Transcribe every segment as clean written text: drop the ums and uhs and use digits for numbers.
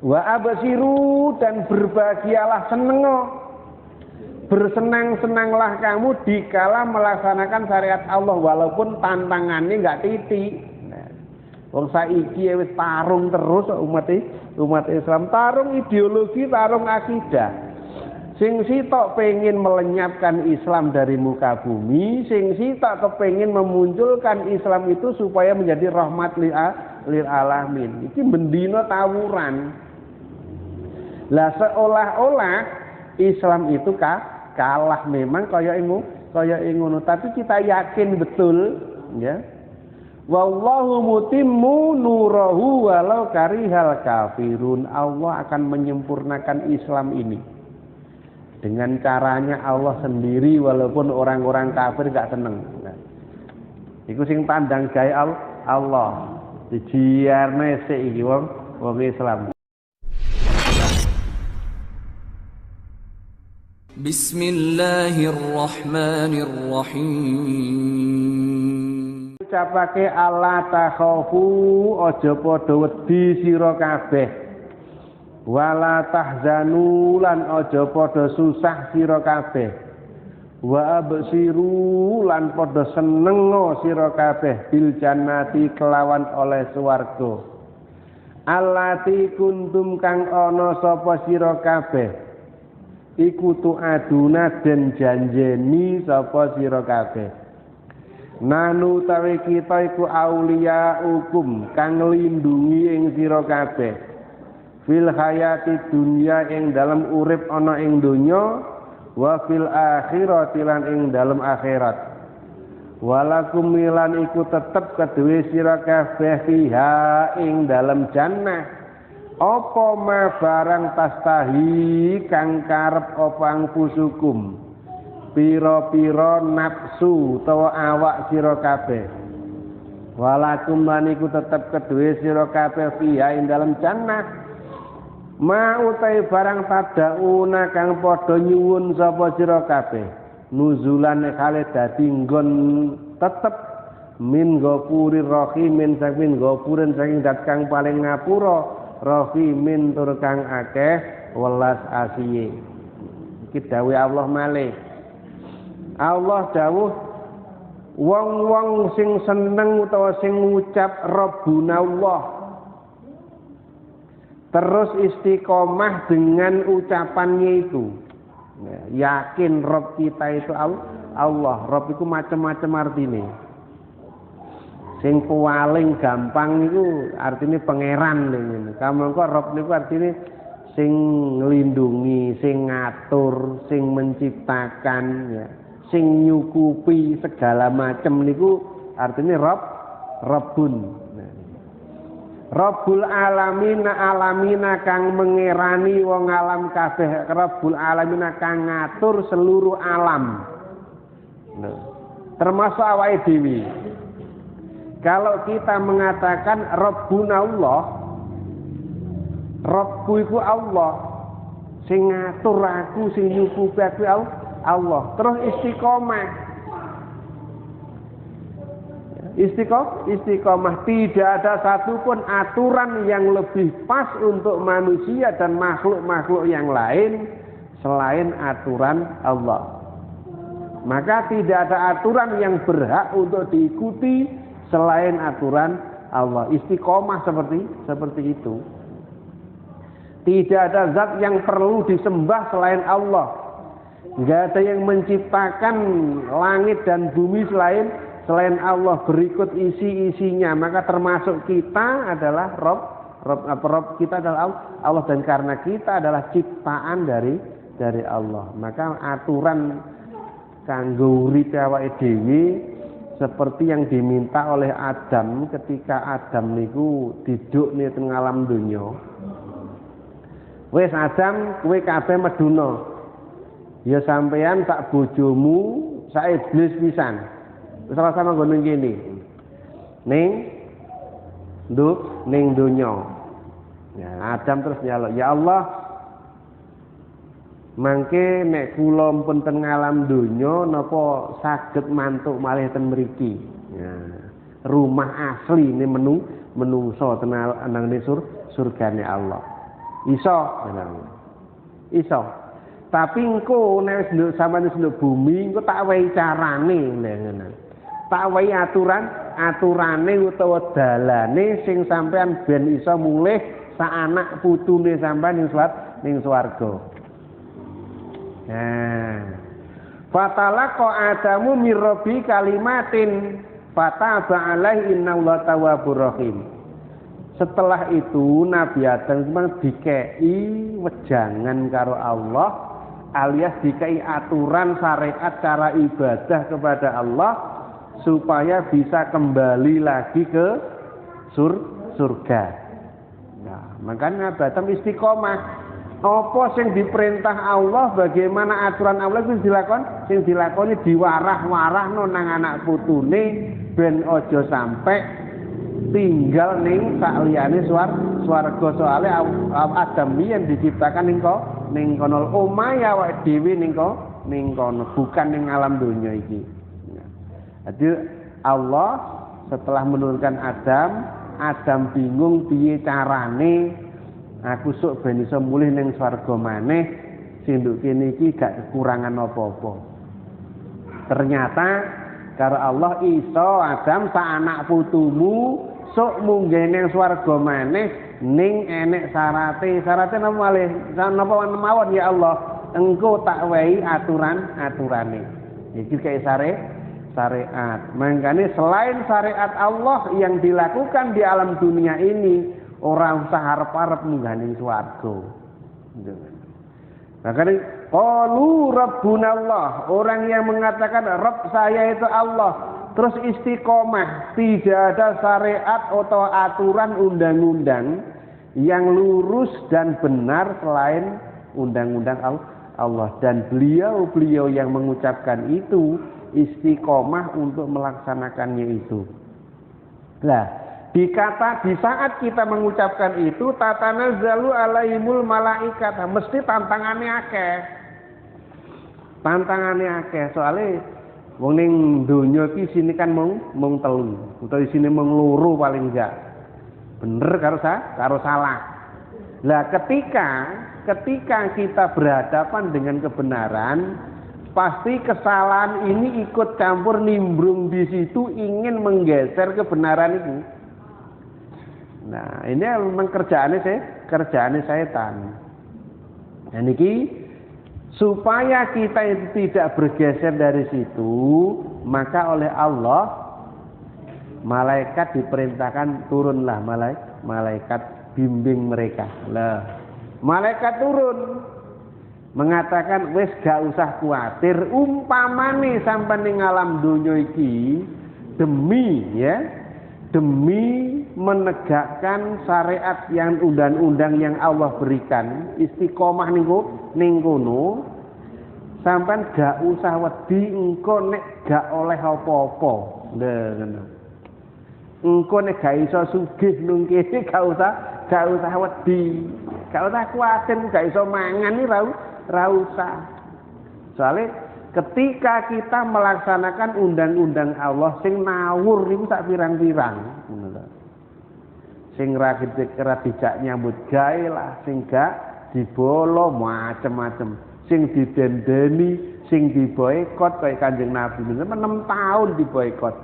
Wa absiru, dan berbahagialah, senengo, bersenang-senanglah kamu dikala melaksanakan syariat Allah walaupun tantangannya enggak titik. Wong saiki wis tarung terus umat Islam, tarung ideologi, tarung akidah. Sing sitok pengen melenyapkan Islam dari muka bumi, sing sitok kepengin memunculkan Islam itu supaya menjadi rahmat lil alamin. Iki bendina tawuran. Lah seolah-olah Islam itu kalah, memang kaya ngono, tapi kita yakin betul ya. Wallahu mutimmu nurahu walau karihal kafirun. Allah akan menyempurnakan Islam ini dengan caranya Allah sendiri walaupun orang-orang kafir gak seneng. Nah, iku sing tandang gawe Allah. Dijiarne sik iki wong Islam. Bismillahirrahmanirrahim. Ucapake Allah takhafu, aja padha wedi sira kabeh. Wala tahzanu, lan aja padha susah sira kabeh. Wa absiru, lan padha seneng sira kabeh bil jannati kelawan oleh swarga. Allati kuntum kang ana sapa sira kabeh. Iku tu'aduna den janjeni sapa sira kabeh. Nanu tawe kita iku aulia hukum kang nglindungi ing sira kabeh. Fil hayati dunya ing dalam urip ana ing donya, wa fil akhirati lan ing dalam akhirat. Walakum milan iku tetep kedue sira kabeh fiha ing dalam jannah. Apa ma barang tastahi kang karep apa angpusukum, pira-pira nafsu utawa awak sira kabeh. Walakum lan iku tetep kedue sira kabeh fiha ing dalam jannah. Ma utai barang tadauna kang padha nyuwun sapa sira kabeh, nuzulan kale dadi nggon tetep min ghafurir rahimin, saking ghafurin saking dat kang paling ngapura, rahimin tur kang akeh welas asiye. Iki dawuh Allah malih. Allah dawuh wong-wong sing seneng utawa sing ngucap Rabbuna Allah terus istiqomah dengan ucapannya itu, yakin Rabb kita itu Allah. Rabb itu macam-macam artinya. Sing paling gampang itu artinya pangeran ngene. Kamu kok Rabb niku artinya sing nglindungi, sing ngatur, sing menciptakan ya, sing nyukupi segala macam niku artinya Rabbun. Rabbul alamina, alamina kang mengerani wong alam kabeh. Rabbul alamina kang ngatur seluruh alam. Nah, termasuk awake dhewe. Kalau kita mengatakan Rabbuna Allah, Rabbu iku Allah, sing ngatur aku, sing nyukupi aku Allah. Terus istiqomah. Istiqomah, tidak ada satupun aturan yang lebih pas untuk manusia dan makhluk-makhluk yang lain selain aturan Allah. Maka tidak ada aturan yang berhak untuk diikuti selain aturan Allah. Istiqomah seperti itu. Tidak ada zat yang perlu disembah selain Allah. Tidak ada yang menciptakan langit dan bumi selain Allah, berikut isi-isinya. Maka termasuk kita adalah Rabb kita adalah Allah, dan karena kita adalah ciptaan dari Allah, maka aturan kanggo uripe awake dhewe seperti yang diminta oleh Adam ketika Adam niku didukne teng alam donya. Wis Adam, kowe kabeh meduna. Ya sampeyan sak bojomu, sak iblis pisan. Salah sama gunung gini, ning dunya. Ya, Adam terus nyaluk, ya Allah, mangke nek kula pun ten alam donya napa saged mantuk malih ten mriki. Ya, rumah asli ini menungso ten nang surgane Allah. Iso, iso. Tapi engko nek wis nduk sampeyan wis nduk bumi, engko tak wehi carane ngono. Tak wehi aturane utawa dalane sing sampeyan ben iso mulih sak anak putune sampeyan ning swarga. Nah. Fatalaqa Adamu mir rabbi kalimatin fataba alaihi innallaha tawwabur rahim. Setelah itu Nabi Adam memang dikei wejangan karo Allah alias dikei aturan syariat cara ibadah kepada Allah supaya bisa kembali lagi ke surga. Nah, makanya Nabi Adam istiqomah. Apa sing diperintah Allah, bagaimana aturan Allah itu dilakoni diwarah-warahno nang anak putune ben aja sampai tinggal ning sakliyane swarga soale Adam yang diciptakan ning kono omahe awake dhewe ning kono bukan ning alam dunia iki. Jadi Allah setelah menurunkan Adam bingung piye carane aku sok ben iso mulih ning swarga maneh sing nduk kene iki gak kekurangan apa-apa. Ternyata karo Allah iso Adam sak anak putumu sok munggah ning swarga maneh ning enek syarate napa malih napa mawon ya Allah engko tak wehi aturane iki kaya syariat. Makanya selain syariat Allah yang dilakukan di alam dunia ini orang usah harap-harap munggah ning swarga. Makanya qalu rabbuna Allah, orang yang mengatakan Rabb saya itu Allah terus istiqomah, tidak ada syariat atau aturan undang-undang yang lurus dan benar selain undang-undang Allah, dan beliau yang mengucapkan itu istiqomah untuk melaksanakannya itu. Nah, di saat kita mengucapkan itu tatanazzalu alaihimul malaikat, mesti tantangannya akeh soalnya wong ning donya iki sini kan mung telu utawa di sini mung loro paling enggak bener karo salah. Lah ketika kita berhadapan dengan kebenaran, pasti kesalahan ini ikut campur nimbrung di situ ingin menggeser kebenaran itu. Nah, ini memang kerjaannya setan. Dan ini supaya kita itu tidak bergeser dari situ, maka oleh Allah malaikat diperintahkan turunlah malaikat bimbing mereka. Lah, malaikat turun mengatakan wis gak usah kuatir umpamane sampeyan ning alam donya iki demi menegakkan syariat yang undang-undang yang Allah berikan, istiqomah ning kono sampean gak usah wedi engko nek gak oleh apa-apa. Lha ngono. Engko nek gak iso sugih nang kene gak usah wedi. Gak usah kuwatir gak iso mangan iki ra usah. Soale ketika kita melaksanakan undang-undang Allah sing nawur niku sak pirang-pirang, ngono lho. Sing ra dijak nyambut gawe lah, sing gak dibolo macem-macem, sing didendeni, sing diboikot kaya Kanjeng Nabi. 6 tahun diboikot.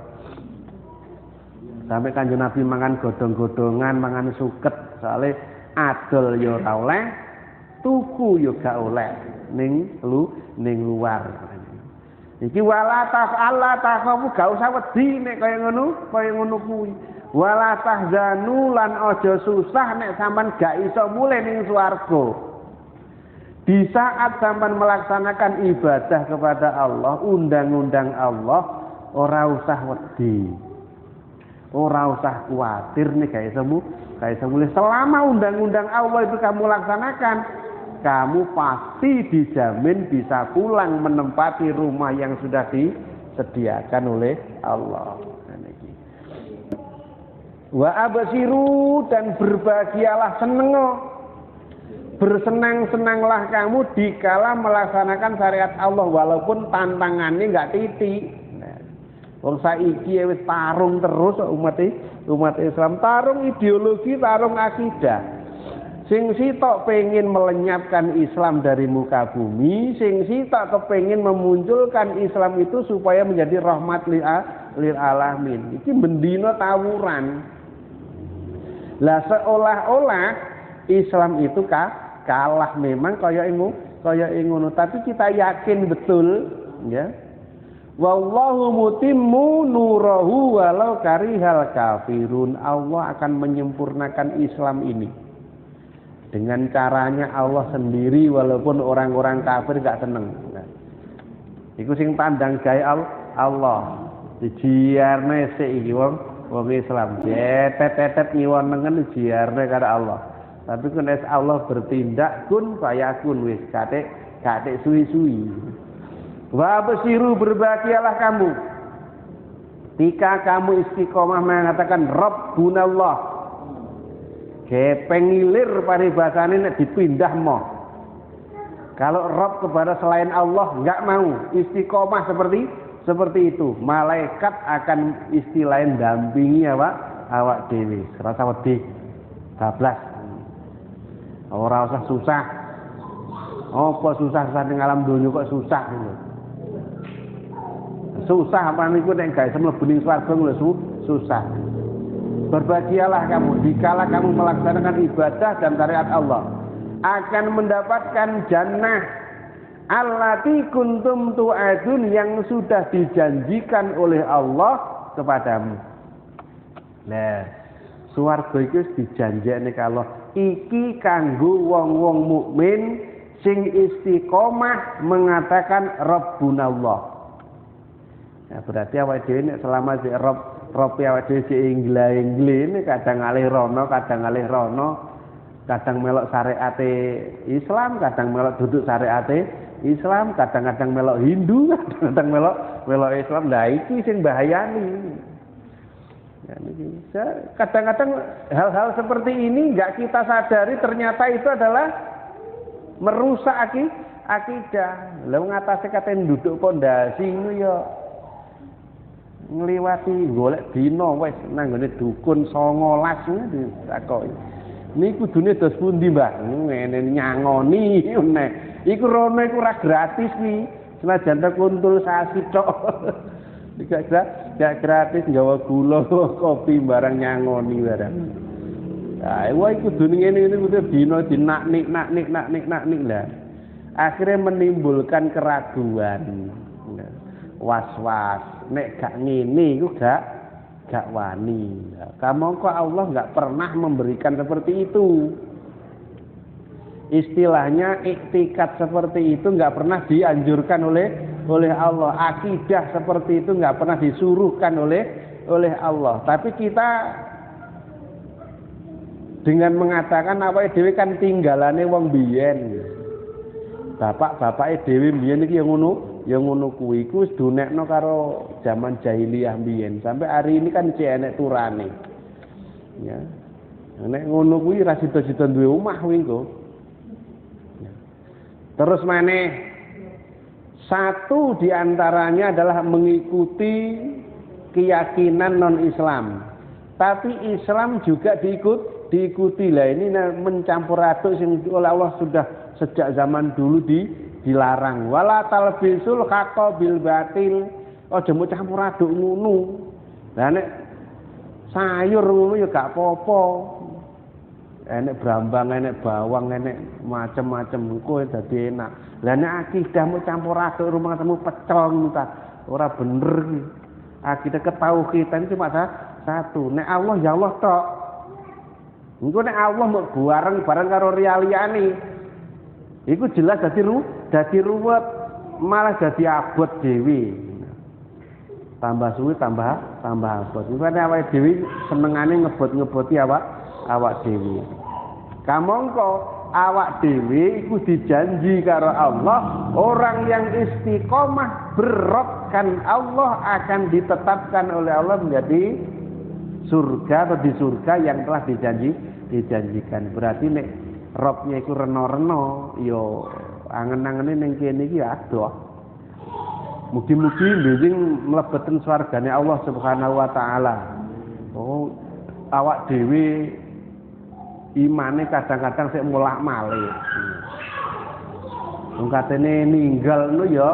Sampai Kanjeng Nabi mangan godhong-godhongan, mangan suket, soalnya adol ya ora oleh, tuku ya gak oleh ning luar. Iki wala taf'ala takhafu gak usah wedi nek kaya ngono kuwi. Wala tahzanu lan aja susah nek sampean gak iso mulih ning swarga. Di saat sampean melaksanakan ibadah kepada Allah, undang-undang Allah, ora usah wedi. Ora usah kuatir nek gak iso mulih. Selama undang-undang Allah itu kamu laksanakan, kamu pasti dijamin bisa pulang menempati rumah yang sudah disediakan oleh Allah. Wa absiru dan berbahagialah bersenang-senanglah kamu dikala melaksanakan syariat Allah walaupun tantangannya enggak titik. Wong saiki wis tarung terus umat Islam, tarung ideologi, tarung akidah. Sing sitok pengen melenyapkan Islam dari muka bumi, sing sitok kepengin memunculkan Islam itu supaya menjadi rahmat lil alamin. Iki bendino tawuran. Lah seolah-olah Islam itu kalah memang kaya ngono, tapi kita yakin betul ya. Wallahu mutimmu nurahu walau karihal kafirun. Allah akan menyempurnakan Islam ini dengan caranya Allah sendiri walaupun orang-orang kafir gak seneng. Nah, iku sing tandang gawe Allah. Dijiarne sik iki wong Islam. Tetet ngiwonengen dijiarne karo Allah. Tapi kun Allah bertindak kun fayakun wis katik suwi-suwi. Wa basiru berbahagialah kamu jika kamu istiqomah mengatakan Rabbunallah. Pengilir paribasane nek dipindah mo. Kalau Rabb kepada selain Allah enggak mau istiqomah seperti itu, malaikat akan istilahin dampingi awak dhewe. Rasa wedi bablas. Ora usah susah. Apa susah ning alam donya kok susah ngono. Susah apa niku nek gawe mlebu ning swarga lho susah. Berbahagialah kamu dikala kamu melaksanakan ibadah dan syariat Allah, akan mendapatkan jannah allati kuntum tu'adun yang sudah dijanjikan oleh Allah kepadamu. Nah, swarga iku dijanjekne kalau iki kanggo wong-wong mukmin sing istiqomah mengatakan Rabbunallah. Nah, berarti awake dhewe nek selama si Rob awake dhewe sik inggil-inggil kadang ngalih rono, kadang melok syariate Islam, kadang melok duduk syariate Islam, kadang-kadang melok Hindu, kadang melok Islam. Lah iki sing bahayani. Ya, kadang-kadang hal-hal seperti ini enggak kita sadari ternyata itu adalah merusak akidah. Lah ngatasi katen duduk pondasi ngono ya ngliwati golek dina wis nang ngene dukun 19 ditakoki. Niku kudune dos pundi, Mbah? Ngene nyangoni nek. Iku rono iku ora gratis kuwi. Senajan kuntul sasi tok. Gak gratis gawa gula, kopi barang nyangoni barang. Lah wae kudune ngene kudu dina dinaknik lah. Akhirnya menimbulkan keraguan. Was-was. Nek gak ngene iku gak wani. Kamangka Allah gak pernah memberikan seperti itu. Istilahnya iktikad seperti itu gak pernah dianjurkan oleh Allah. Akidah seperti itu gak pernah disuruhkan oleh Allah. Tapi kita dengan mengatakan apa dhewe kan tinggalane wong biyen. Bapak-bapake dhewe biyen iki yang ngono kuwi iku wis dunekno karo zaman jahiliyah biyen. Sampai hari ini kan cek enek turane. Ya. Nek ngono kuwi ra sida-sida duwe omah kuwi engko. Ya. Terus maneh satu di antaranya adalah mengikuti keyakinan non-Islam. Tapi Islam juga diikuti. Lah ini mencampur aduk sing oleh Allah sudah sejak zaman dulu dilarang. Wala talbisul haqqa bil batil. Aja mbok campur aduk ngono. Lah nek sayur ngono ya gak apa-apa. Enek brambang, enek bawang, enek macem-macem engko dadi enak. Lah nek akidah mbok campur aduk rumah temu pecel ngono ta. Ora bener iki. Akidah ketauhidan cuma satu. Nek Allah ya Allah tok. Engko nek Allah mbok bareng karo liyane. Iku jelas dadi ruwet, malah dadi abot dhewe. Tambah suwi tambah abot. Iku nek awake dhewe senengane ngebot-ngeboti awak dhewe. Kamangka awak dhewe iku dijanji karo Allah, orang yang istiqomah berrobkan Allah akan ditetapkan oleh Allah menjadi surga atau di surga yang telah dijanjikan. Berarti nek robnya iku reno-reno ya angen-angene ning kene iki adoh. Mugi-mugi njing mlebeten swargane Allah Subhanahu wa taala. Oh, awak dhewe imane kadang-kadang sik mulak-malik. Wong katene ninggal nu ya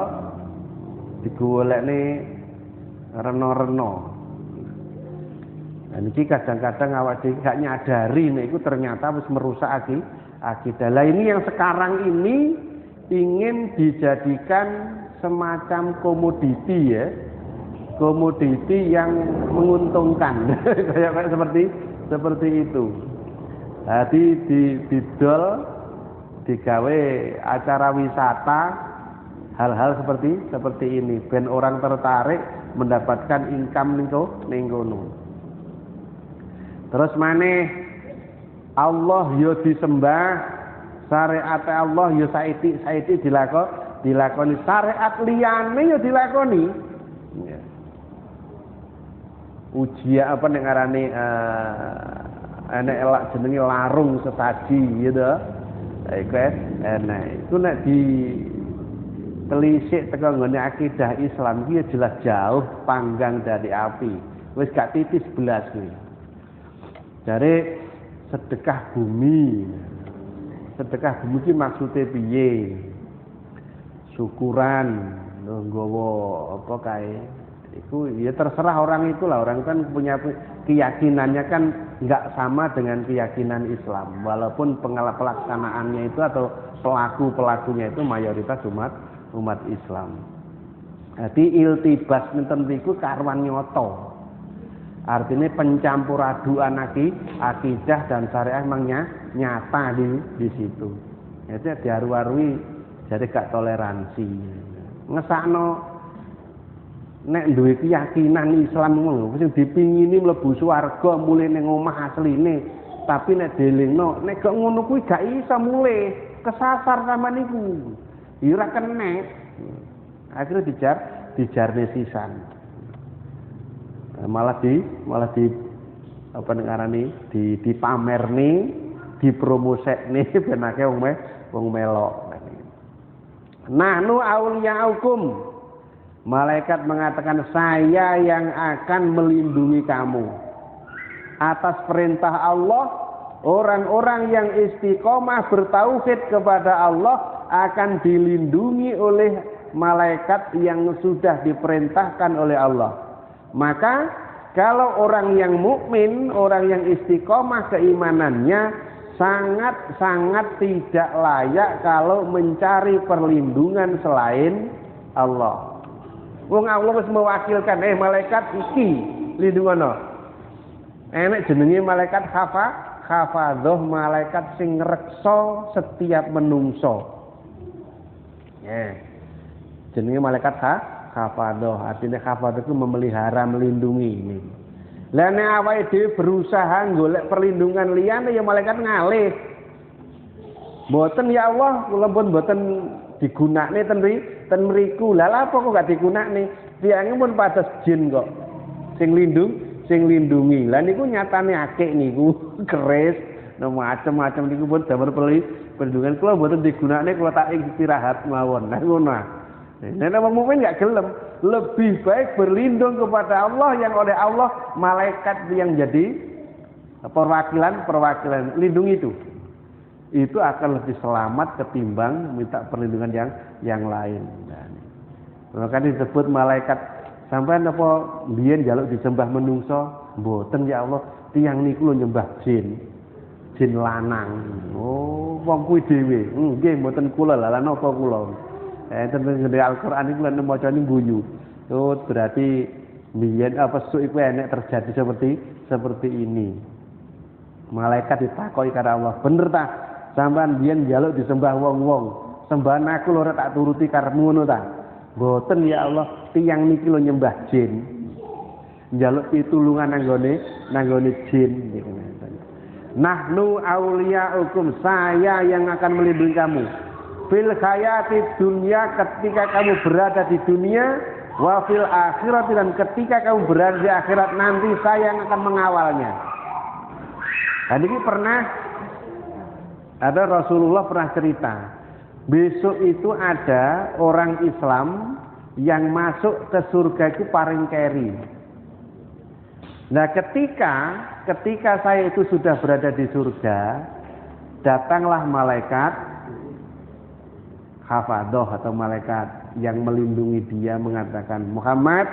digolekne rena-rena. Nah niki kadang-kadang awak dhewe gak nyadari nek iku ternyata wis merusak akidah. Lah ini yang sekarang ini ingin dijadikan semacam komoditi ya. Komoditi yang menguntungkan. Kayak seperti itu. Jadi didol digawe acara wisata hal-hal seperti ini ben orang tertarik mendapatkan income ning kono. Terus maneh Allah yo disembah, syariat Allah yo saiki dilakoni, syariat liyane yo dilakoni. Ya. Ujian apa nek ngarane enek elak jenenge larung sesaji gitu. Itu nek di telisik teko nggone akidah Islam iki jelas jauh panggang dari api. Wis gak titis belas kuwi. Jare sedekah bumi. Sedekah bumi iki maksude piye? Syukuran nggawa apa kae. Itu ya terserah orang itulah, orang kan punya keyakinannya kan nggak sama dengan keyakinan Islam, walaupun pelaksanaannya itu atau pelakunya itu mayoritas umat Islam. Jadi iltibas nenten niku karwan nyoto. Artinya pencampuran akidah dan syariah memang nyata di situ. Itu diaru-arui jadi gak toleransi. Ngesakno nek duwe keyakinan Islam ngono, sing dipingini mlebu swarga mulih ning omah asline, tapi nek delingno nek gak ngono kuwi gak iso mulih, kesasar sama niku. Ya ora kenek. Akhire dijarne sisan. Malah di apa ngarani dipamerni, dipromosekne ben akeh wong melok. Nahnu auliyaukum. Malaikat mengatakan saya yang akan melindungi kamu. Atas perintah Allah, orang-orang yang istiqomah bertauhid kepada Allah akan dilindungi oleh malaikat yang sudah diperintahkan oleh Allah. Maka kalau orang yang mukmin, orang yang istiqomah keimanannya sangat-sangat tidak layak kalau mencari perlindungan selain Allah. Wong Allah wis mewakilkan malaikat iki lindungono. Enek jenenge malaikat hafadhah, malaikat sing ngreksa setiap menungso. Jenenge malaikat hafadhah, artinya hafadhah itu memelihara, melindungi ini. Lah nek awake dhewe berusaha golek perlindungan liyane ya malaikat ngalih. Mboten ya Allah, kula pun mboten digunakne ten mriku. Lah apa kok gak digunakne? Tiyange pun pados jin kok. Sing lindungi. Lah niku nyatane akeh niku, keris, macam-macam niku pun damel perlindungan. Kula mboten digunakne, kula tak istirahat mawon. Nah ngono. Nek wong mukmin gak gelem, lebih baik berlindung kepada Allah yang oleh Allah malaikat yang jadi perwakilan lindungi itu akan lebih selamat ketimbang minta perlindungan yang lain. Maka disebut malaikat sampean apa biyen njaluk disembah menungso, mboten ya Allah, tiyang niku lho nyembah jin lanang. Oh, wong kuwi dhewe. Nggih mboten kula lah napa kula. Tentang Al-Qur'an iki lan macane guyu. Oh, berarti biyen pesuk iku enek terjadi seperti ini. Malaikat ditakoki karo Allah, bener ta? Sampean biyen njaluk disembah wong-wong, sembahan aku lho ora tak turuti karepmu ngono ta? Mboten ya Allah, tiyang niki lho nyembah jin. Njaluk pitulungan nanggone jin niku. Nahnu auliyaukum, saya yang akan melindungi kamu. Fil hayati dunya, ketika kamu berada di dunia, wa fil akhirat, dan ketika kamu berada di akhirat nanti saya yang akan mengawalnya. Tadi ini pernah ada Rasulullah pernah cerita, besok itu ada orang Islam yang masuk ke surga itu paring keri. Nah, ketika saya itu sudah berada di surga, datanglah malaikat hafadhoh atau malaikat yang melindungi dia mengatakan, Muhammad,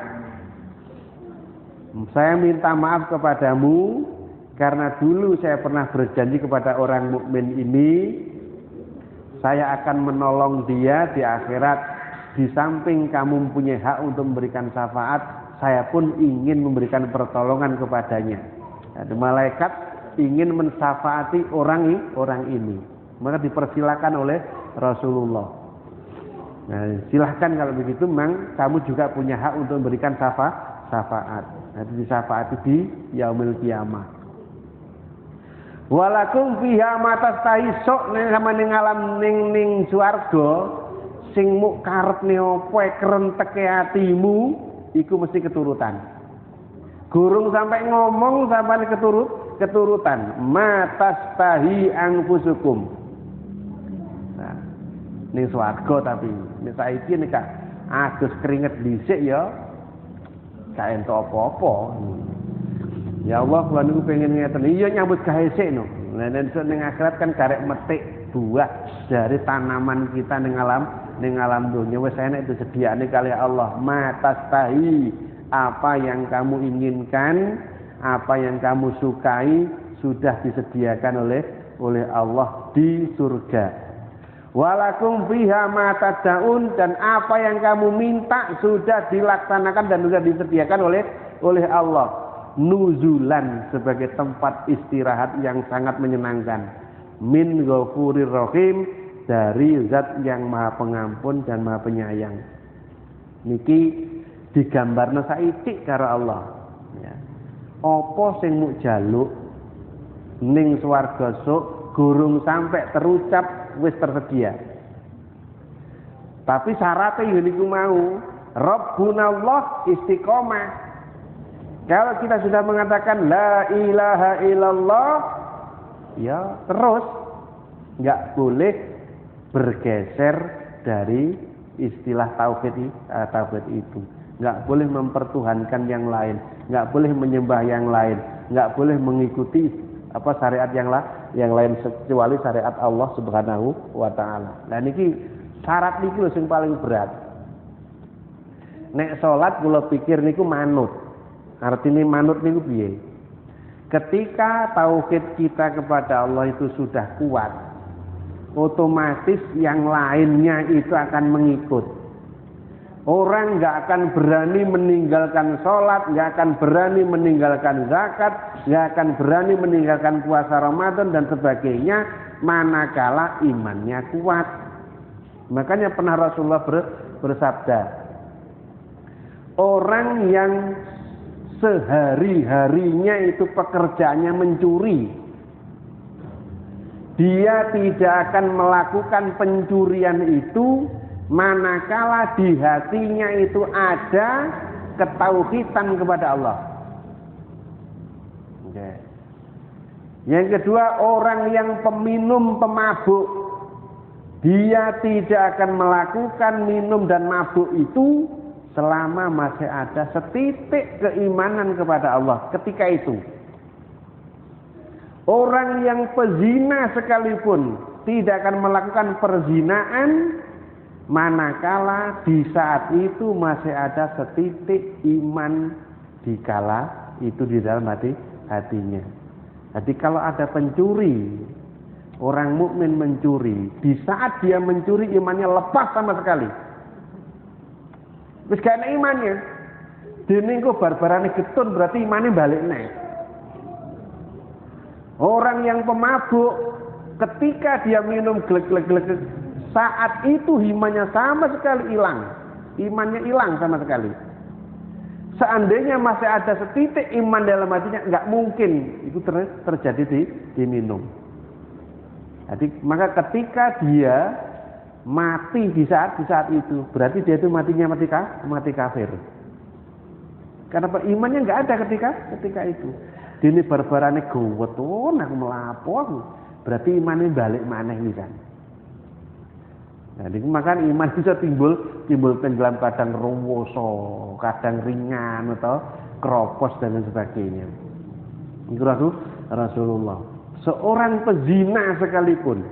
saya minta maaf kepadamu karena dulu saya pernah berjanji kepada orang mukmin ini, saya akan menolong dia di akhirat. Di samping kamu mempunyai hak untuk memberikan syafaat, saya pun ingin memberikan pertolongan kepadanya. Jadi malaikat ingin mensyafaati orang ini. Maka dipersilakan oleh Rasulullah. Nah, silahkan kalau begitu, memang kamu juga punya hak untuk memberikan syafaat. Nanti disyafaati di yaumil kiamah. Walakum fiha ma tastahi sok ning sama ning alam ning swarga sing muk karepne apa krenteke atimu iku mesti keturutan. Gurung sampai ngomong sampai keturutan. Ma tastahi anfusukum. Nah, ning swarga tapi nek saiki nek adus keringet dhisik ya gak entuk apa-apa. Ya Allah, kula niku pengen ngeten. Iya nyambut gawe sik no. Lah nek ning akhirat kan karek metik buah dari tanaman kita ning alam dunia. Wis enak itu sediaane kali Allah. Matastahi, apa yang kamu inginkan, apa yang kamu sukai sudah disediakan oleh Allah di surga. Walakum fiha ma tad'un, dan apa yang kamu minta sudah dilaksanakan dan sudah disediakan oleh Allah. Nuzulan, sebagai tempat istirahat yang sangat menyenangkan. Min ghafurir rahim, dari zat yang maha pengampun dan maha penyayang. Niki digambarna saithik karo Allah. Ya. Apa sing muk jaluk ning swarga sok gurung sampai terucap wis tersedia. Tapi syaratnya niku mau Rabbunallah istiqomah. Kalau kita sudah mengatakan la ilaha illallah, ya terus nggak boleh bergeser dari istilah tauhid itu. Nggak boleh mempertuhankan yang lain, nggak boleh menyembah yang lain, nggak boleh mengikuti syariat yang lain kecuali syariat Allah Subhanahu wa taala. Nah niki syarat niki lho sing paling berat. Nek salat kula pikir niku manut. Artinya manut niku piye? Ketika tauhid kita kepada Allah itu sudah kuat, otomatis yang lainnya itu akan mengikut. Orang nggak akan berani meninggalkan sholat, nggak akan berani meninggalkan zakat, nggak akan berani meninggalkan puasa Ramadan dan sebagainya, manakala imannya kuat. Makanya pernah Rasulullah bersabda, orang yang sehari-harinya itu pekerjaannya mencuri, dia tidak akan melakukan pencurian itu manakala di hatinya itu ada ketauhidan kepada Allah. Okay. Yang kedua, orang yang peminum pemabuk, dia tidak akan melakukan minum dan mabuk itu selama masih ada setitik keimanan kepada Allah ketika itu. Orang yang pezina sekalipun tidak akan melakukan perzinaan manakala di saat itu masih ada setitik iman dikala itu di dalam hatinya. Jadi kalau ada pencuri, orang mukmin mencuri, di saat dia mencuri imannya lepas sama sekali. Wis gak ana imannya. Dene engko barbarane getun berarti imane balik neh. Orang yang pemabuk ketika dia minum glek-glek saat itu imannya sama sekali hilang. Imannya hilang sama sekali. Seandainya masih ada setitik iman dalam hatinya, enggak mungkin itu terjadi di minum. Jadi maka ketika dia mati di saat itu, berarti dia itu matinya mati kafir. Karena imannya nggak ada ketika itu. Dene barbarane gowetun aku melapor, berarti imannya balik maneh nih kan. Jadi maka iman bisa timbul tenggelam, kadang ruwoso, kadang ringan atau kropos dan lain sebagainya. Itu Rasulullah. Seorang pezina sekalipun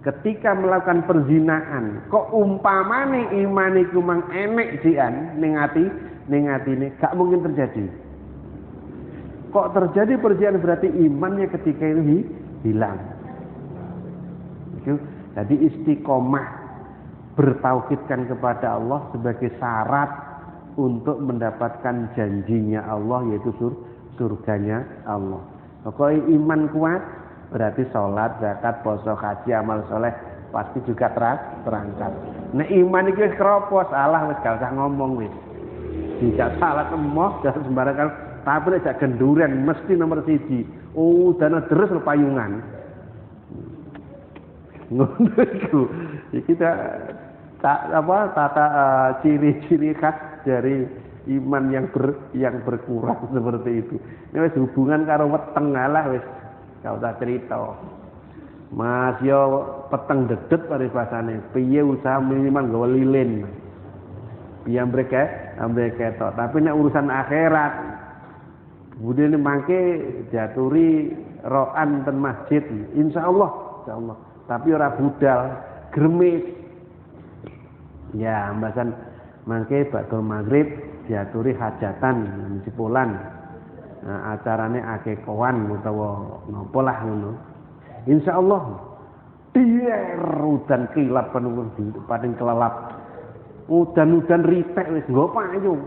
ketika melakukan perzinaan, kok umpamane iman iku mang enek jian ning atine gak mungkin terjadi. Kok terjadi perzinahan berarti imannya ketika itu hilang. Itu jadi istiqomah bertauhidkan kepada Allah sebagai syarat untuk mendapatkan janjinya Allah, yaitu surganya Allah. Pokoknya iman kuat berarti sholat, zakat, puasa, haji, amal soleh pasti juga terangkat. Nah iman itu keropos, Allah wis gak usah ngomong wis. Tidak salah emoh dan sembarangan, tapi nek genduren mesti nomor 1. Oh, dana deres payungan. Ngono iku. Iki tata ciri-ciri khas dari iman yang berkurang seperti itu. Ini wis hubungan karo weteng alah wis gak usah cerita. Mas yo peteng dedet paribasane. Piye usaha minimal gawe lilin. Piye ambreke tok. Tapi nek urusan akhirat budene mangke diaturi roan ten masjid. Insyaallah. Tapi ora budal, gremis. Ya, ambasan mangke bakal maghrib diaturi hajatan cipulan. Nah, acarane akekawan utawa napa lah ngono. Insyaallah dier udan kilap penunggu pating kelelap. Udan-udan ritek wis nggo payung.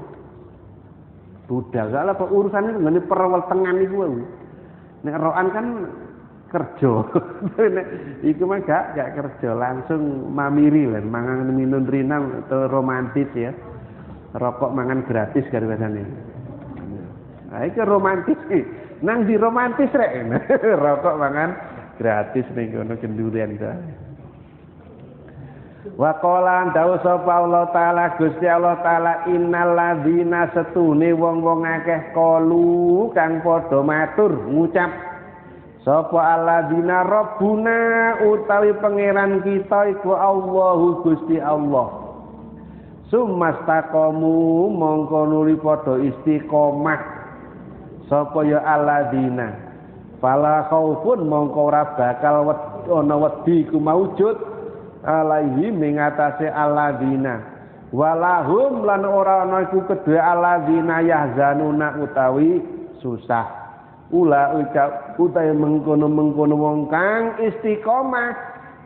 Budal gak apa urusane ngene perwetengan iku wae. Nek rokan kan kerja. Nek iku mah gak kerja, langsung mamiri lan mangan minum rinang atau romantis ya. Rokok mangan gratis karo biasane. Nah, iki romantis iki. Nang di romantis rek. Rokok mangan gratis ning kono kendurian ta. Wa qala dawu sapa Allah taala Gusti Allah taala innal ladzina setune wong-wong akeh kalu kang padha matur ngucap sapa alladzina rabbuna utawi pangeran kita iku Allahu Gusti Allah. Sumastaqamu mongko nuli padha istiqomah sapa ya alladzina fala khaufun mongko ora bakal ana wedi ku maujud alaihi mengatasi alladzina walahum lan ora ana iku kedue alladzina yahzanuna utawi susah ula utawi mengkono-mengkono wong kang istiqomah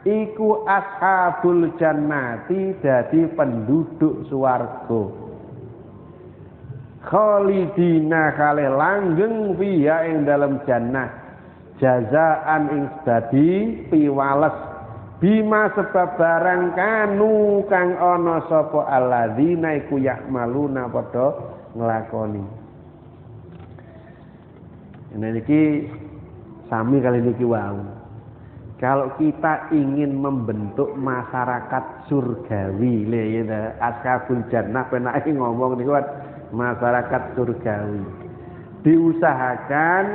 iku ashabul jannati dadi penduduk swarga khalidina kale langgeng fiha ing dalam jannah jazaan ing dadi piwales bima sebab barang kanu kang ana sapa alladzina iku yakmaluna padha nglakoni. Niki sami kali niki wau. Kalau kita ingin membentuk masyarakat surgawi, lha ya ashabul jannah penake ngomong niku masyarakat surgawi. Diusahakan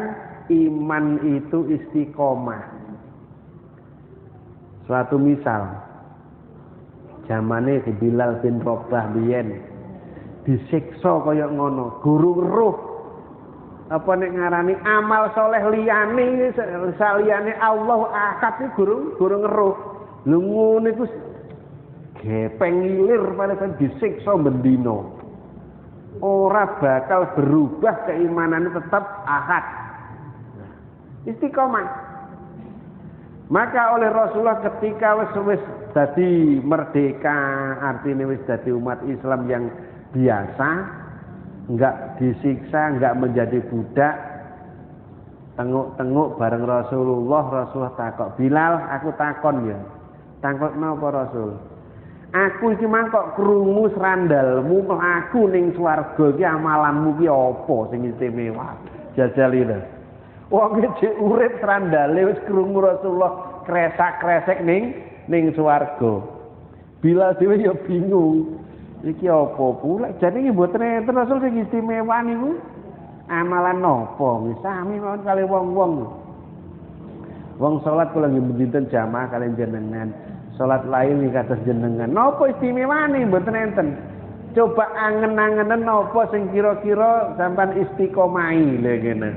iman itu istiqomah. Suatu misal zamane Bilal bin Rabah biyen disiksa kaya ngono, guru roh apa nek ngarani amal soleh liyane saliyane Allah akad iki guru ngeruh. Lho ngono iku gepeng ngilir pancen disiksa bendino. Ora bakal berubah keimanane tetap akad. Istiqomah. Maka oleh Rasulullah ketika wis dadi merdeka, artinya wis dadi umat Islam yang biasa, enggak disiksa, enggak menjadi budak, tenguk-tenguk bareng Rasulullah takok, Bilal, aku takon ya. Takon napa Rasul? Aku iki mangkok krungu srandalmu mlaku ning swarga iki amalanmu ki apa sing istimewa? Jajalina. Wong iki urip srandale wis krungu Rasulullah kresak-kresek ning swarga. Bilal dhewe ya bingung. Iki apa pula? Jadi iki mboten enten Rasul sing istimewa niku. Amalan napa? Wis sami mawon kali wong-wong. Wong salat kula nggih dinten jamaah kalian jenengan. Salat lain iki kados jenengan. Napa istimewane mboten enten? coba angen-angenen apa sing kira-kira sampean istiqomahi lho ngene.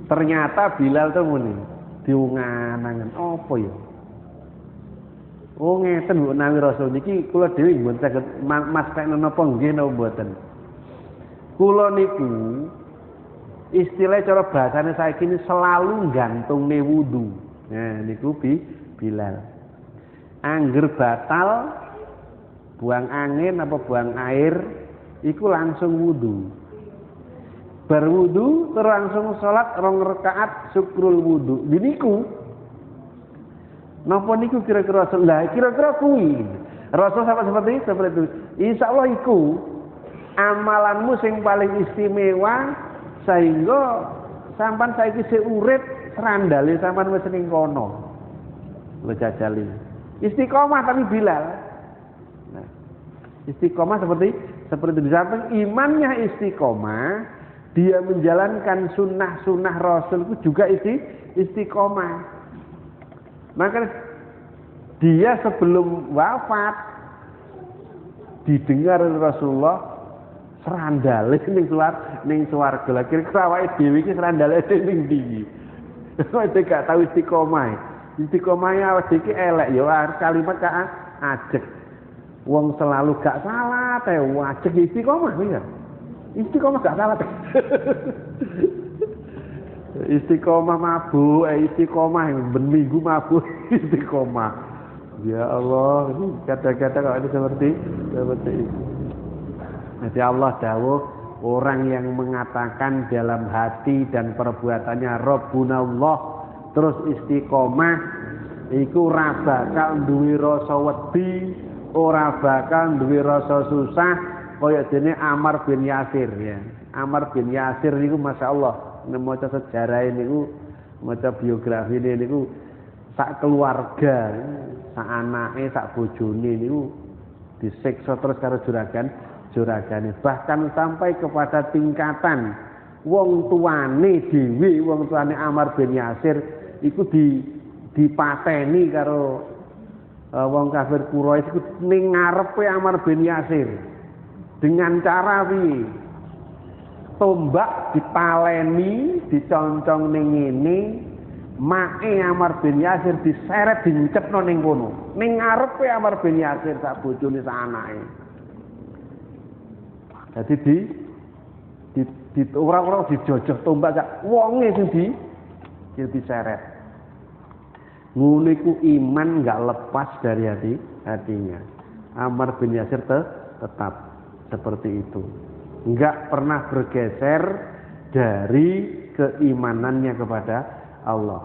Ternyata Bilal tuh muni diungan-angen apa ya? Oh ngeten Bu nawi Rasul niki kula dhewe mboten saged mastekno napa nggih napa mboten. Kula niku istilah cara bahasane saiki ini selalu gantungne wudu. Nah niku Bilal. Angger batal buang angin apa buang air iku langsung wudu. Bar wudu terus langsung salat 2 rakaat syukrul wudu. Niku napa niku kira-kira Rasul? Lah kira-kira kuwi. Rasul sampai seperti itu. Insyaallah iku amalanmu sing paling istimewa sehingga sampean saiki sik urip serandale sampean wis ning kono. Lho jajali. Istiqomah tapi Bilal. Nah, istiqomah seperti di samping imannya istiqomah, dia menjalankan sunnah-sunnah Rasul itu juga istiqomah. Maka dia sebelum wafat didengar Rasulullah serandale ning swarga. Lah kira-kira awake dhewe iki serandale ning ndi? Kok gak tahu istiqomah. Istiqomahnya awake dhewe iki elek ya kalimat ka ajeg. Wong selalu gak salah teh ajeg istiqomah ya. Istiqomah gak salah teh. Istiqomah mabuk, istiqomah ben minggu mabuk istiqomah. Ya Allah, kata-kata kalau itu seperti itu. Jadi Allah dawuh orang yang mengatakan dalam hati dan perbuatannya Rabbuna Allah terus istiqomah iku ora bakal duwe rasa wedi, ora bakal duwe rasa susah kaya dene Ammar bin Yasir ya. Ammar bin Yasir niku masyaallah maca sejarah niku maca biografi niku sak keluarga, sak anake, sak bojone niku disiksa terus karo juragane bahkan sampai kepada tingkatan wong tuane dhewe wong tuane Ammar bin Yasir iku dipateni karo wong kafir Quraisy iku ning ngarepe Ammar bin Yasir dengan cara piye tombak dipaleni diconcong ning ngene mae Ammar bin Yasir diseret dincepno ning kono ning ngarepe Ammar bin Yasir sak bojone sak anake. Jadi di orang-orang dijojoh tombak gak wonge sing diseret. Ngono iku iman gak lepas dari hatinya. Ammar bin Yasir tetap seperti itu. Enggak pernah bergeser dari keimanannya kepada Allah.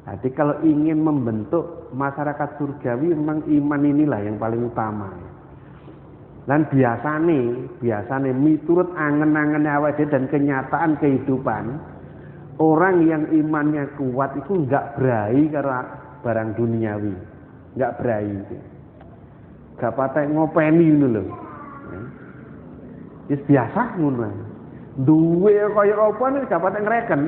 Jadi kalau ingin membentuk masyarakat surgawi memang iman inilah yang paling utama. Dan biasane miturut angen-angen awake dan kenyataan kehidupan orang yang imannya kuat itu enggak berai karo barang duniawi, enggak berai, enggak patek ngopeni ngono lho. Wis biasa ngono. Duwe kaya apa nek gak patek ngreken.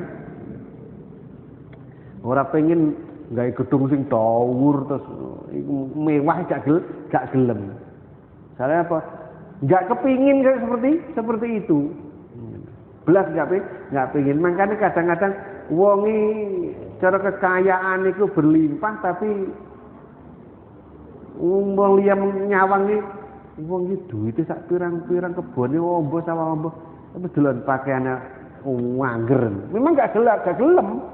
Ora pengen gawe gedung sing dhuwur terus mewah gak gelem. Soalnya apa? Nggak kepingin kayak seperti itu. Belas nggak pingin. Makanya kadang-kadang wongi cara kekayaan itu berlimpah tapi wong liya nyawang iki wong iki duwite sak pirang-pirang kebone ombo sawah ombo tapi dolan pakaiane ngangger. Memang gak gelem.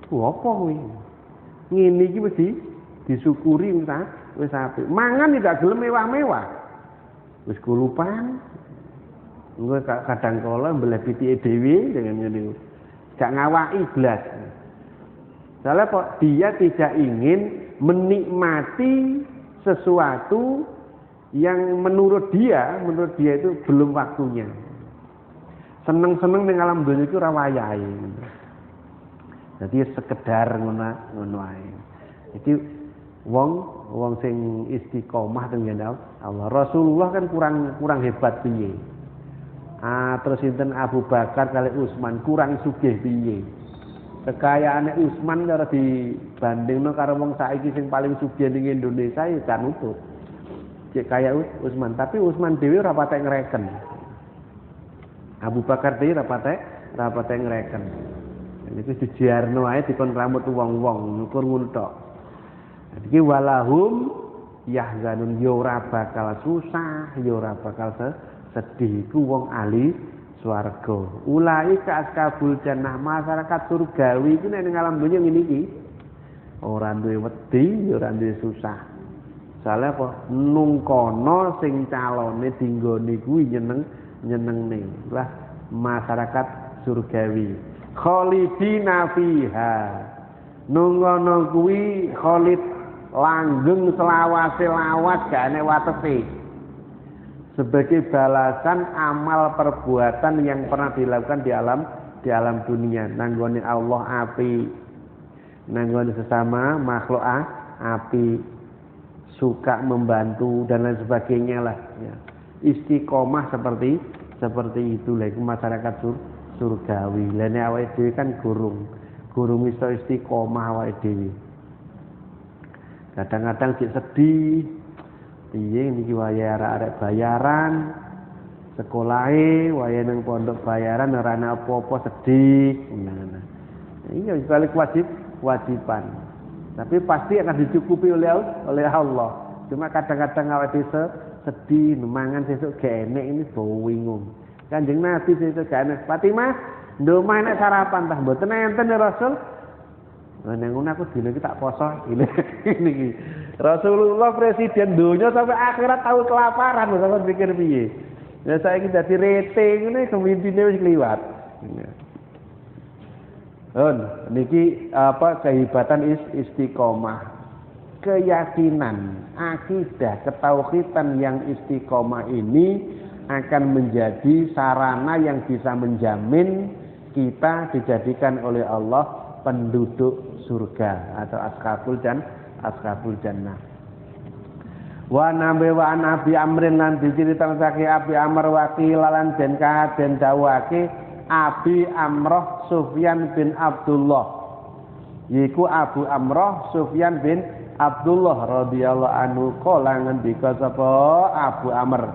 Apa kuwi? Ngene iki wis disyukuri wis apik. Mangan gak gelem mewah-mewah. Wis kulupan. Engko kadang kala mbelah pitike dhewe dengan ngene. Gak ngawaki blas. Soalnya kok dia tidak ingin menikmati sesuatu yang menurut dia itu belum waktunya. Seneng-seneng ning alam dunya iku ora wayahe. Jadi sekedar ngono ae. Jadi wong sing istiqomah dengan Allah. Rasulullah kan kurang hebat piye. Terus sinten Abu Bakar kali Utsman kurang sugih piye. Kekayaane Utsman karo dibandingno karo wong saiki sing paling sugih ning Indonesia ya kan utut. cek kaya Utsman, tapi Utsman dhewe ora patek ngreken. Abu Bakar dhewe ora patek ngreken. Niku dijarno ae dikon rambut wong-wong, ngukur nguntok. Iki walahum yahzanun, yo ora bakal susah, yo ora bakal sedih iku wong ahli swarga. Ulaika ashabul jannah, masyarakat surgawi iku nek ning alam donya ngene iki. Ora duwe wedi, ora duwe susah. Soale apa? Nung kono sing calone dinggone kuwi nyenengne. Lah masyarakat surgawi. Khalidina fiha. Nung kono kuwi khalid langgeng selawase-lawas gak enek watese. Sebagai balasan amal perbuatan yang pernah dilakukan di alam dunia. Nanggone Allah api, nanggone sesama makhluk api, suka membantu dan lain sebagainya lah. Ya. Istiqomah seperti itu lah. Itu masyarakat surgawi. Lah nek awake dhewe kan gurung iso istiqomah awake dhewe. Kadang-kadang cek sedih. Piye niki wayahe arek bayaran, sekolahe wayahe nang pondok bayaran ora ana apa-apa sedih. Nah. Iya balik wajiban. Tapi pasti akan dicukupi oleh Allah. Cuma kadang-kadang awake dhewe sedih, mangan sesuk gak enek ini bingung. Kanjeng Nabi sesuk gak enek. Fatimah, ndomah enek sarapan tah mboten enten ya Rasul. Nang ngono aku dina iki tak poso niki. Rasulullah presiden dunia sampai akhirat tahu kelaparan, sampeyan pikir piye? Ya saiki dadi rete ngene kemimpine wis kliwat. Niki apa kehebatan istiqomah. Keyakinan, akidah, ketauhidan yang istiqomah ini akan menjadi sarana yang bisa menjamin kita dijadikan oleh Allah penduduk surga atau ashabul jannah. Wa nabi wa an Abi Amrin lan diceritakake saking Abi Amr wakil lan den dawuhake Abi Amrah Sufyan bin Abdullah. Yiku Abu Amrah Sufyan bin Abdullah radhiyallahu anhu kala ngendika sapa Abu Amr.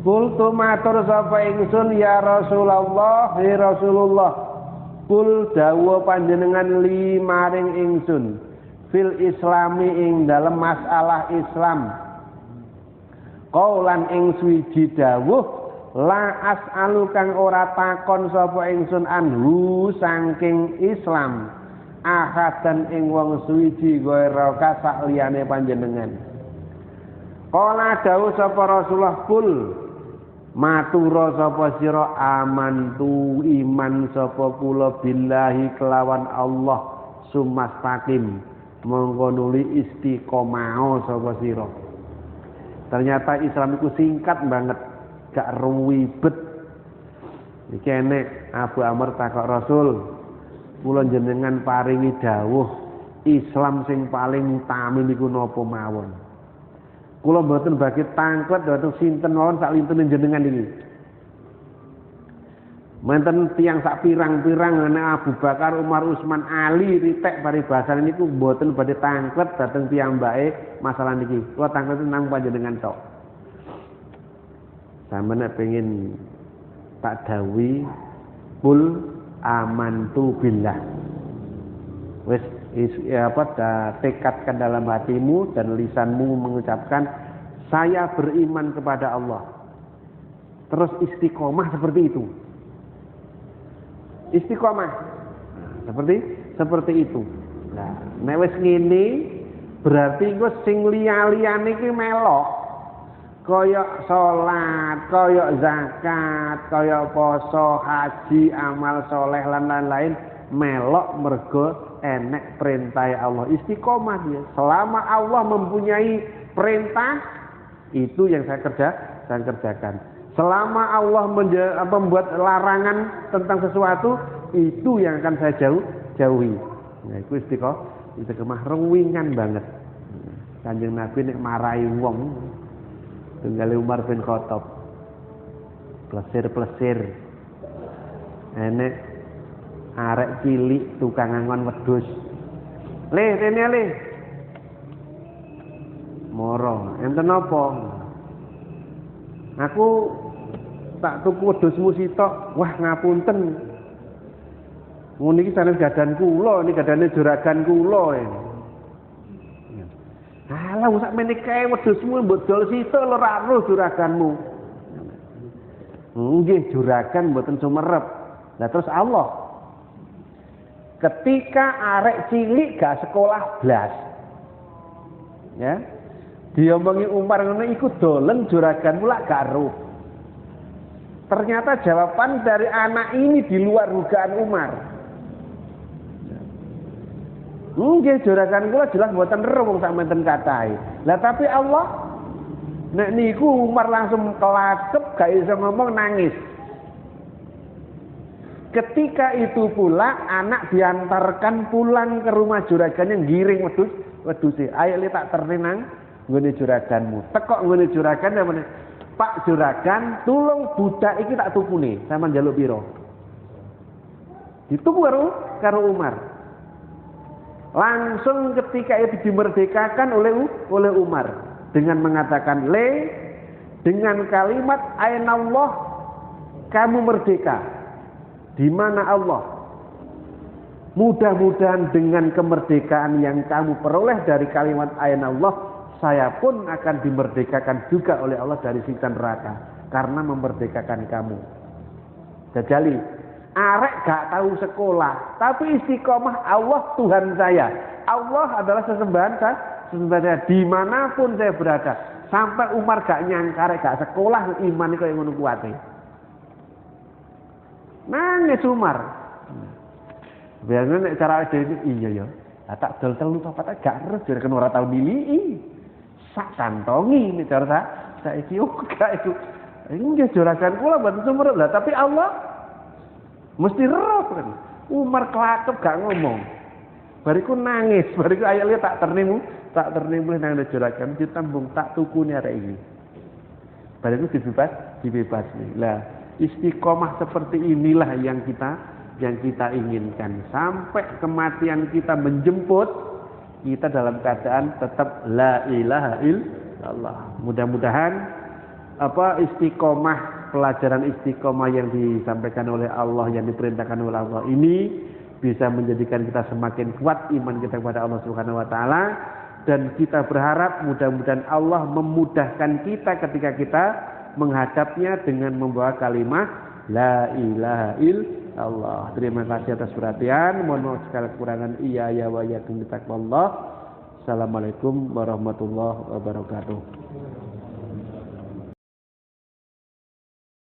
Qultu matur sapa ingsun ya Rasulullah, ya Rasulullah. Kul dawuh panjenengan li maring ingsun fil islami ing dalem masalah Islam. Qaulan ing suwiji dawuh la as'alu kang ora takon sapa ingsun anhu saking Islam. Ahadan ing wong suwiji ghairu ka sak liyane panjenengan. Qala dawuh sapa Rasulullah kul matura sapa sira amantu iman sapa kula billahi kelawan Allah sumastaqim monggo nuli istiqomah sapa sira. Ternyata Islam itu singkat banget, gak ruwibet. Iki enek Abu Amr takok Rasul, kula jenengan paringi dawuh Islam sing paling utami niku napa mawon. Kula mboten bagi tangklet dhateng sinten mawon sak lintene jenengan iki. Menten tiyang sak pirang-pirang ana Abu Bakar, Umar, Utsman, Ali ritek paribasan niku mboten badhe tangklet dhateng piyambake masalah niki. Kula tangklet nang panjenengan tok. Sampeyan nek pengin tak dawuhi kul amantu billah. Wis tekadkan dalam hatimu dan lisanmu mengucapkan saya beriman kepada Allah. Terus istiqomah seperti itu. Istiqomah seperti itu. Nah, nek wis ngene berarti engko sing liya-liyane iki melok. Kaya salat, kaya zakat, kaya poso, haji, amal soleh lan lain-lain melok mergo enek perintah Allah. Istiqomah dia. Selama Allah mempunyai perintah, itu yang saya kerjakan. Selama Allah membuat larangan tentang sesuatu, itu yang akan saya jauhi. Nah, itu istiqomah ruwingan banget. Kanjeng Nabi nek marahi wong, tunggal Umar bin Khattab. Plesir. Enek arek cilik tukang angon wedhus. Le, rene le. Moro, enten apa? Aku tak tuku wedhusmu sitok. Wah, ngapunten. Ngono iki sanes gadan kula, ini gadane juragan kula ini. Alah, sak meneh kae wedhusmu mbok dol sitok lho ra ro juraganmu. Nggih, juragan mboten sumerep. Lah terus Allah ketika arek cilik gak sekolah blas. Ya. Diomongi Umar ngono iku dolen juragan pula gak ro. Ternyata jawaban dari anak ini di luar dugaan Umar. Nggih juragan kula jelas mboten ero wong sampeyan katai. Lah tapi Allah nek niku Umar langsung kelakep gak iso ngomong nangis. Ketika itu pula anak diantarkan pulang ke rumah juragan yang giring wedhuse. Ayo li tak tertenang nggone juraganmu. Tekok nggone juragan namane. Pak juragan, tulung budak iki tak tukune. Sampeyan njaluk pira? Dituku karo Umar. Langsung ketika itu dimerdekakan oleh Umar dengan mengatakan dengan kalimat ainallah kamu merdeka. Di mana Allah? Mudah-mudahan dengan kemerdekaan yang kamu peroleh dari kalimat ainallah, saya pun akan dimerdekakan juga oleh Allah dari siksa neraka karena memerdekakan kamu. Jajali, arek gak tahu sekolah, tapi istiqomah Allah Tuhan saya. Allah adalah sesembahan saya dimanapun saya berada. Sampai Umar gak nyangka arek gak sekolah iman kaya ngono kuwate. Nangis Umar. Biasanya nek cara dhewe iya ya. Lah tak dol telu topat gak terus jare kena ora tau miliki. Sak kantongi nek cara saiki gak iku. Nggih juragan kula mboten sumerep lah tapi Allah mesti roh kan. Umar kelakep gak ngomong. Bariku nangis, bariku ayale tak ternimu nang juragan ditembung tak tukune arek iki. Bariku dibebas nih. Lah istiqomah seperti inilah yang kita inginkan sampai kematian kita menjemput kita dalam keadaan tetap la ilaha illallah. Mudah-mudahan istiqomah, pelajaran istiqomah yang disampaikan oleh Allah, yang diperintahkan oleh Allah ini bisa menjadikan kita semakin kuat iman kita kepada Allah Subhanahu wa taala, dan kita berharap mudah-mudahan Allah memudahkan kita ketika kita menghadapnya dengan membawa kalimat la ilaha illallah. Terima kasih atas perhatian. Mohon maaf segala kekurangan. Iya ya wa yakum bitaqwallah. Assalamualaikum warahmatullahi wabarakatuh.